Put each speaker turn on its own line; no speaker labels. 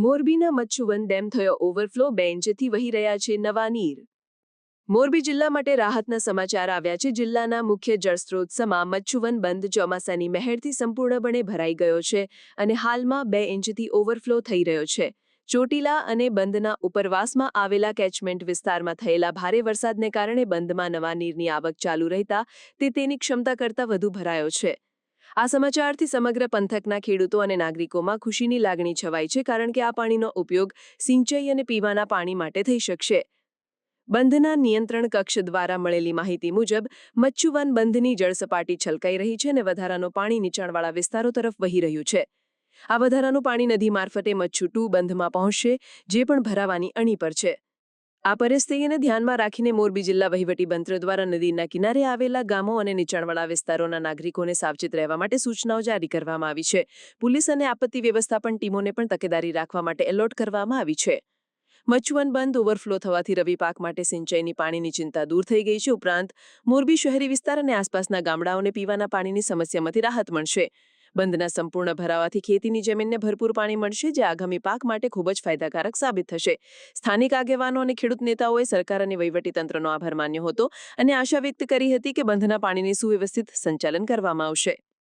મોરબીના મચ્છુવન ડેમ થયો ઓવરફ્લો, 2 ઇંચથી વહી રહ્યા છે નવા નીર. મોરબી જિલ્લા માટે રાહતના સમાચાર આવ્યા છે. જિલ્લાના મુખ્ય જળસ્ત્રોતમાં મચ્છુવન બંધ ચોમાસાની મહેરથી સંપૂર્ણપણે ભરાઈ ગયો છે અને હાલમાં 2 ઇંચથી ઓવરફ્લો થઈ રહ્યો છે. ચોટીલા અને બંધના ઉપરવાસમાં આવેલા કેચમેન્ટ વિસ્તારમાં થયેલા ભારે વરસાદને કારણે બંધમાં નવા નીરની આવક ચાલુ રહેતા તે તેની ક્ષમતા કરતાં વધુ ભરાયો છે. આ સમાચારથી સમગ્ર પંથકના ખેડૂતો અને નાગરિકોમાં ખુશીની લાગણી છવાઈ છે, કારણ કે આ પાણીનો ઉપયોગ સિંચાઈ અને પીવાના પાણી માટે થઈ શકશે. બંધના નિયંત્રણ કક્ષ દ્વારા મળેલી માહિતી મુજબ મચ્છુવન બંધની જળસપાટી છલકાઈ રહી છે અને વધારાનું પાણી નીચાણવાળા વિસ્તારો તરફ વહી રહ્યું છે. આ વધારાનું પાણી નદી મારફતે મચ્છુ-2 બંધમાં પહોંચશે, જે પણ ભરાવાની અણી પર છે. આ પરિસ્થિતિને ધ્યાનમાં રાખીને મોરબી જિલ્લા વહીવટીતંત્ર દ્વારા નદીના કિનારે આવેલા ગામો અને નીચાણવાળા વિસ્તારોના નાગરિકોને સાવચેત રહેવા માટે સૂચનાઓ જારી કરવામાં આવી છે. પોલીસ અને આપત્તિ વ્યવસ્થાપન ટીમોને પણ તકેદારી રાખવા માટે એલર્ટ કરવામાં આવી છે. મચ્છુવન બંધ ઓવરફ્લો થવાથી રવિ પાક માટે સિંચાઈની પાણીની ચિંતા દૂર થઈ ગઈ છે. ઉપરાંત મોરબી શહેરી વિસ્તાર અને આસપાસના ગામડાઓને પીવાના પાણીની સમસ્યામાંથી રાહત મળશે. બંધના સંપૂર્ણ ભરાવાથી ખેતીની જમીનને ભરપૂર પાણી મળશે, જે આગામી પાક માટે ખૂબ જ ફાયદાકારક સાબિત થશે. સ્થાનિક આગેવાનો અને ખેડૂત નેતાઓએ સરકાર અને વહીવટીતંત્રનો આભાર માન્યો હતો અને આશા વ્યક્ત કરી હતી કે બંધના પાણીની સુવ્યવસ્થિત સંચાલન કરવામાં આવશે.